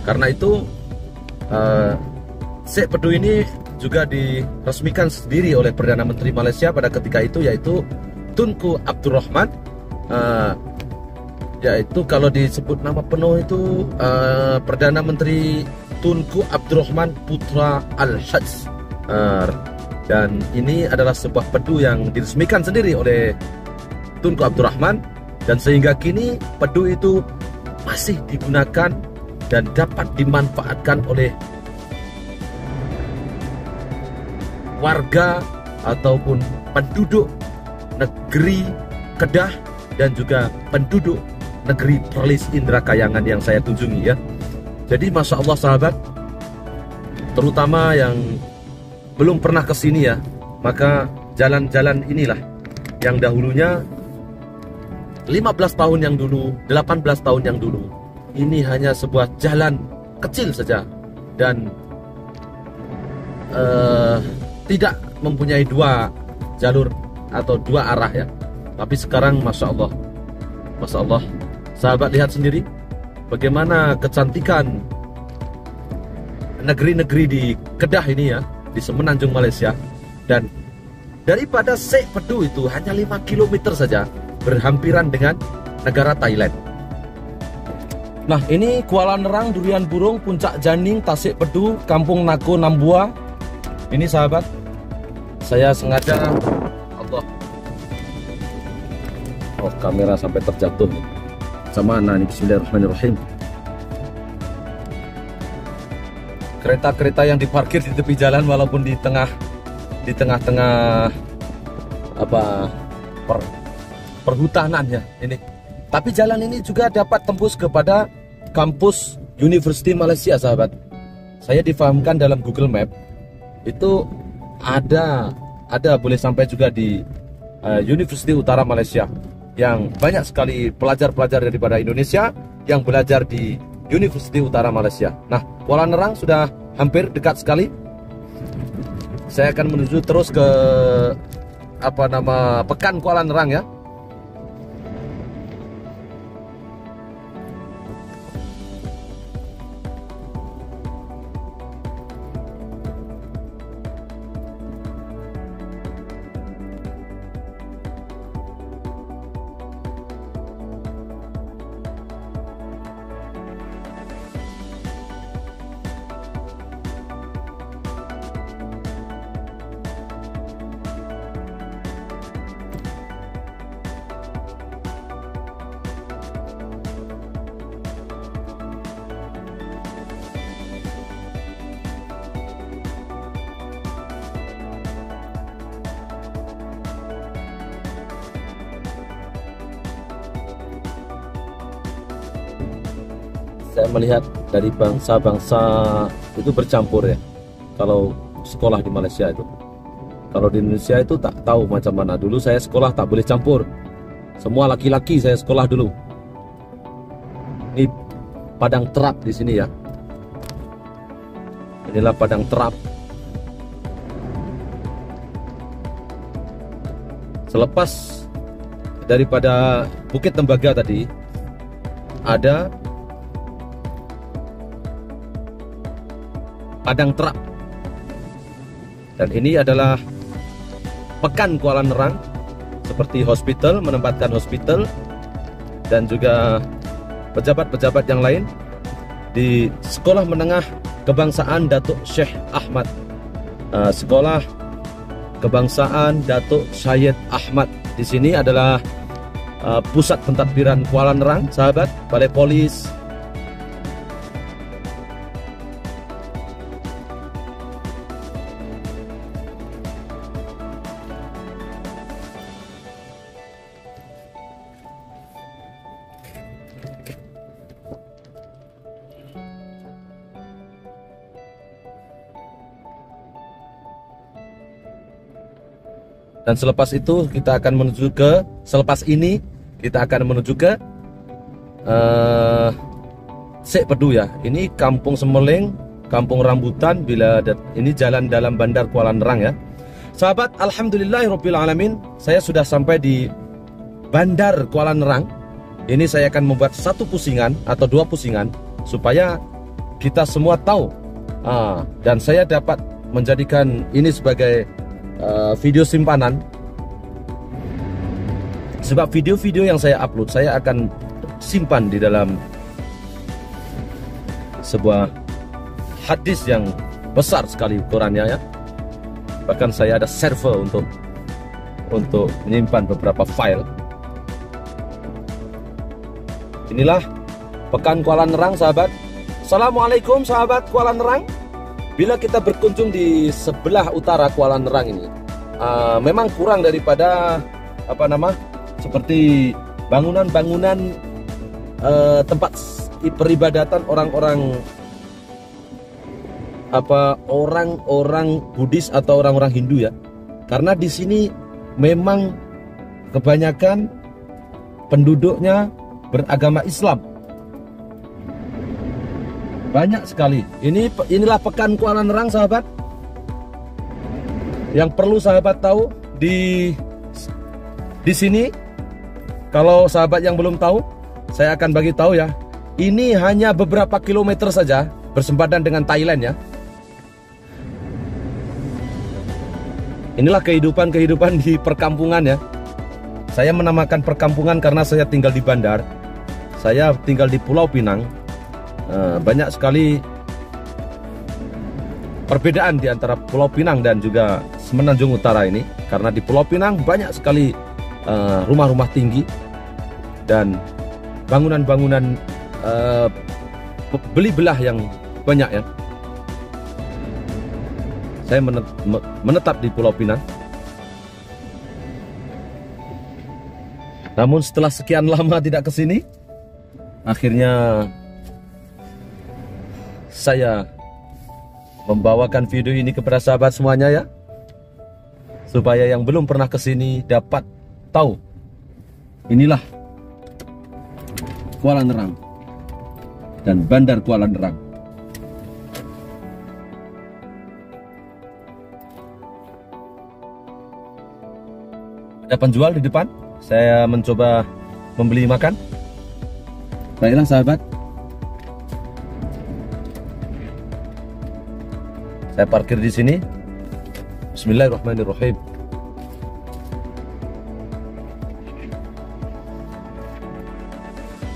karena itu Sik Pedu ini juga diresmikan sendiri oleh Perdana Menteri Malaysia pada ketika itu, yaitu Tunku Abdul Rahman. Yaitu kalau disebut nama penuh itu Perdana Menteri Tunku Abdul Rahman Putra Al-Hajj. Dan ini adalah sebuah pedu yang diresmikan sendiri oleh Tunku Abdul Rahman, dan sehingga kini pedu itu masih digunakan dan dapat dimanfaatkan oleh warga ataupun penduduk negeri Kedah dan juga penduduk negeri Perlis Indra Kayangan yang saya kunjungi ya. Jadi Masya Allah sahabat, terutama yang belum pernah ke sini ya, maka jalan-jalan inilah yang dahulunya 15 tahun yang dulu, 18 tahun yang dulu, ini hanya sebuah jalan kecil saja dan tidak mempunyai dua jalur atau dua arah ya. Tapi sekarang Masya Allah, Masya Allah, sahabat lihat sendiri bagaimana kecantikan negeri-negeri di Kedah ini ya, di Semenanjung Malaysia. Dan daripada Sik Pedu itu hanya 5 km saja, berhampiran dengan negara Thailand. Nah ini Kuala Nerang, Durian Burung, Puncak Janing, Tasik Pedu, Kampung Nako, Nambua. Ini sahabat, saya sengaja kamera sampai terjatuh sama ini. Bismillahirrahmanirrahim. Kereta-kereta yang diparkir di tepi jalan walaupun di tengah-tengah perhutanan ya ini. Tapi jalan ini juga dapat tembus kepada kampus University Malaysia sahabat. Saya difahamkan dalam Google Map itu ada boleh sampai juga di University Utara Malaysia, yang banyak sekali pelajar-pelajar daripada Indonesia yang belajar di University Utara Malaysia. Nah, Kuala Nerang sudah hampir dekat sekali. Saya akan menuju terus ke Pekan Kuala Nerang ya. Saya melihat dari bangsa-bangsa itu bercampur ya. Kalau sekolah di Malaysia itu, kalau di Indonesia itu tak tahu macam mana. Dulu saya sekolah tak boleh campur, semua laki-laki saya sekolah dulu. Ini padang terap di sini ya. Inilah padang terap. Selepas daripada Bukit Tembaga tadi, ada padang terap. Dan ini adalah pekan Kuala Nerang, seperti hospital, menempatkan hospital, dan juga pejabat-pejabat yang lain di Sekolah Menengah Kebangsaan Datuk Syekh Ahmad, Sekolah Kebangsaan Datuk Syed Ahmad. Di sini adalah pusat pentadbiran Kuala Nerang, sahabat, balai polis. Dan selepas itu kita akan menuju ke, selepas ini kita akan menuju ke Sek Pedu ya. Ini Kampung Semeling, Kampung Rambutan, ini jalan dalam Bandar Kuala Nerang ya. Sahabat, alhamdulillahirabbil alamin, saya sudah sampai di Bandar Kuala Nerang. Ini saya akan membuat satu pusingan atau dua pusingan supaya kita semua tahu, dan saya dapat menjadikan ini sebagai video simpanan, sebab video-video yang saya upload saya akan simpan di dalam sebuah hadis yang besar sekali ukurannya ya. Bahkan saya ada server untuk menyimpan beberapa file. Inilah pekan Kuala Nerang, sahabat. Assalamualaikum sahabat Kuala Nerang. Bila kita berkunjung di sebelah utara Kuala Nerang ini, memang kurang daripada seperti bangunan-bangunan tempat peribadatan orang-orang Buddhis atau orang-orang Hindu ya. Karena di sini memang kebanyakan penduduknya beragama Islam. Banyak sekali. Inilah pekan Kuala Nerang, sahabat. Yang perlu sahabat tahu di sini, kalau sahabat yang belum tahu, saya akan bagi tahu ya. Ini hanya beberapa kilometer saja bersempadan dengan Thailand ya. Inilah kehidupan di perkampungan ya. Saya menamakan perkampungan karena saya tinggal di bandar. Saya tinggal di Pulau Pinang. Banyak sekali perbedaan di antara Pulau Pinang dan juga Semenanjung Utara ini, karena di Pulau Pinang banyak sekali rumah-rumah tinggi dan bangunan-bangunan beli belah yang banyak ya. Saya menetap di Pulau Pinang. Namun setelah sekian lama tidak kesini, akhirnya saya membawakan video ini kepada sahabat semuanya ya, supaya yang belum pernah kesini dapat tahu. Inilah Kuala Nerang dan Bandar Kuala Nerang. Ada penjual di depan. Saya mencoba membeli makan. Baiklah sahabat, saya parkir di sini. Bismillahirrahmanirrahim.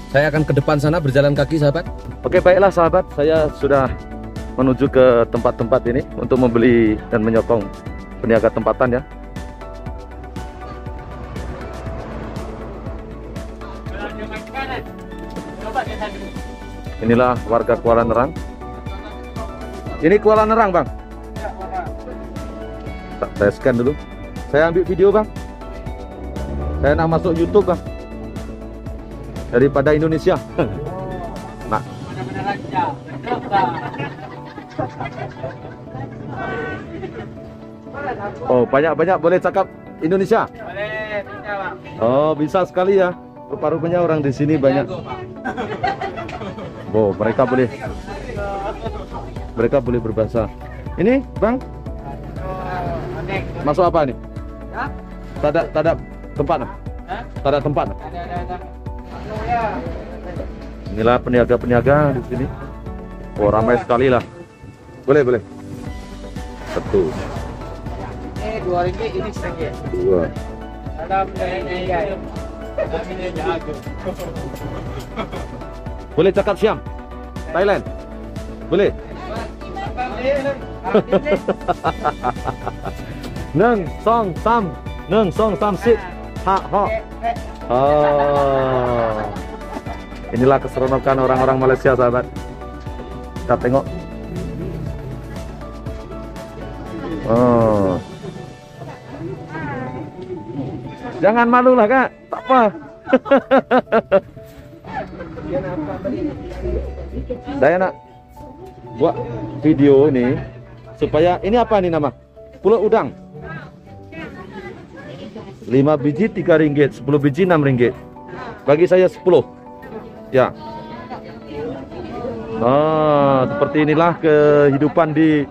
Saya akan ke depan sana berjalan kaki, sahabat. Oke, baiklah sahabat, saya sudah menuju ke tempat-tempat ini untuk membeli dan menyokong peniaga tempatan ya. Inilah warga Kuala Nerang. Ini Kuala Nerang, Bang. Saya scan dulu. Saya ambil video, Bang. Saya nak masuk YouTube, Bang. Daripada Indonesia. Nah. Oh, banyak-banyak boleh cakap Indonesia? Boleh, bisa, Bang. Oh, bisa sekali ya. Rupa-rupanya orang di sini banyak. Oh, mereka boleh. Mereka boleh berbahasa. Ini, Bang? Masuk apa nih? Tak ada tempat. Tak ada tempat. Inilah peniaga-peniaga di sini. Oh, ramai sekali lah. Boleh. Satu. Ini RM2, ini RM1. Dua. Boleh cakap Siam? Thailand? Boleh? Neng song sam sit ha ho. Oh. Inilah keseronokan orang-orang Malaysia, sahabat. Kita tengok. Oh. Jangan malu lah, Kak. Tak apa. Saya nak buat video ini supaya ini apa nih nama? Pulut udang. 5 biji RM3, 10 biji RM6. Bagi saya 10. Ya. Seperti inilah kehidupan di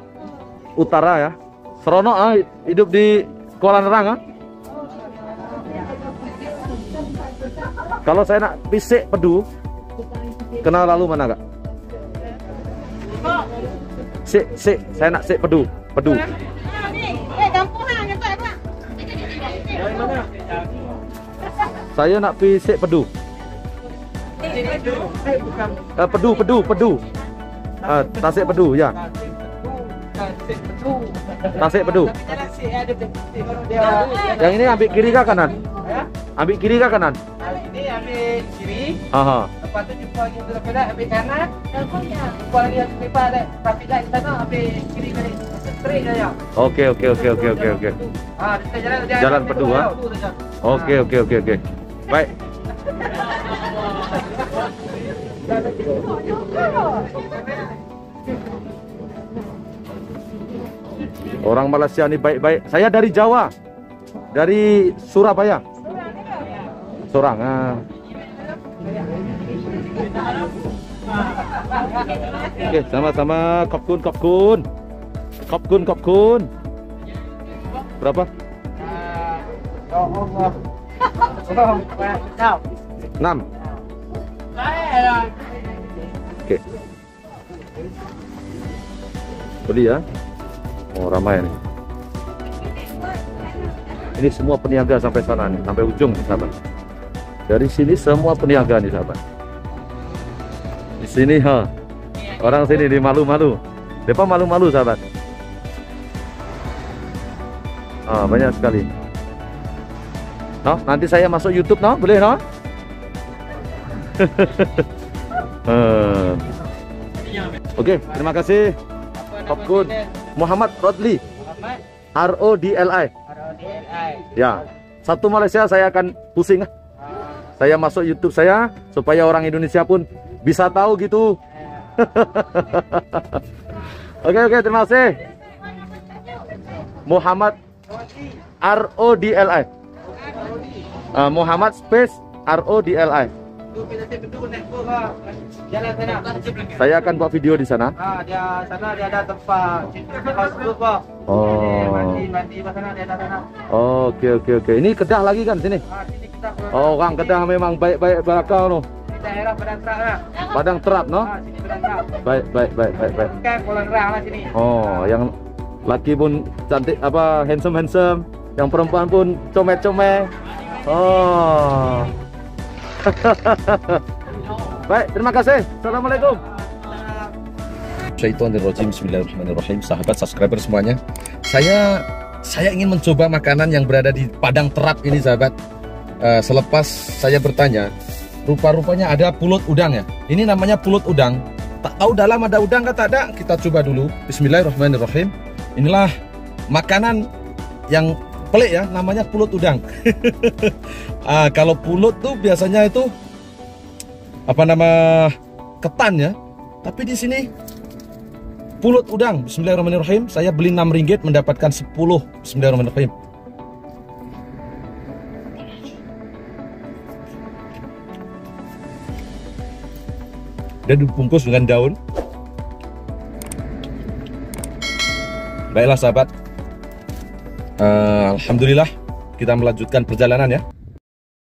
utara ya. Seronok hidup di Kuala Nerang. Kalau saya nak pisik pedu, kena lalu mana, Kak? Sik, saya nak sik pedu. Saya nak pisik pedu. Pedu. Tasik pedu, ya. Tasik pedu. Yang ini ambil kiri ke kanan? Ambil kiri ke kanan? Ini ambil kiri. Lepas tu jumpa lagi untuk pedas, ambil kanan. Jumpa lagi untuk pipa tapi dah di sana ambil kiri balik. Straight saja. Oke. Kita Jalan pedu, Oke. Baik. Orang Malaysia ini baik-baik. Saya dari Jawa. Dari Surabaya. Sorang. Oke, sama-sama. Kopkun. Berapa? 6. Oke. Beli ya. Oh, ramai nih. Ini semua peniaga sampai sana nih, sampai ujung nih, sahabat. Dari sini semua peniaga nih, sahabat. Di sini orang sini di malu-malu. Depan malu-malu, sahabat. Banyak sekali. Nanti saya masuk YouTube, boleh, Oke, terima kasih. Kopkun. Muhammad Rodli. RODLI. Ya, satu Malaysia saya akan pusing. Saya masuk YouTube saya supaya orang Indonesia pun bisa tahu gitu. Oke, terima kasih. Muhammad RODLI. Muhammad space RODLI. Saya akan buat video di sana. Sana dia ada tempat mandi sana dia ada sana. Oke. Ini Kedah lagi kan sini? Sini kita. Orang Kedah memang baik-baik bakal no. Di daerah Padang Terak. Padang Terak no? Sini Padang Terak. Baik. Kan Kuala Nerang lah sini. Yang laki pun cantik handsome. Yang perempuan pun comel-comel. Baik, terima kasih. Assalamualaikum. Syaitonirrajim. Bismillahirrahmanirrahim. Sahabat subscriber semuanya, saya ingin mencoba makanan yang berada di Padang Terap ini, sahabat. Selepas saya bertanya, rupa-rupanya ada pulut udang ya. Ini namanya pulut udang. Tak tahu dalam ada udang atau tak ada. Kita coba dulu. Bismillahirrahmanirrahim. Inilah makanan yang pelik ya, namanya pulut udang. Kalau pulut tuh biasanya itu ketan ya. Tapi di sini pulut udang. Bismillahirrahmanirrahim. Saya beli RM6 mendapatkan 10. Bismillahirrahmanirrahim. Dan dibungkus dengan daun. Baiklah sahabat, Alhamdulillah kita melanjutkan perjalanan ya.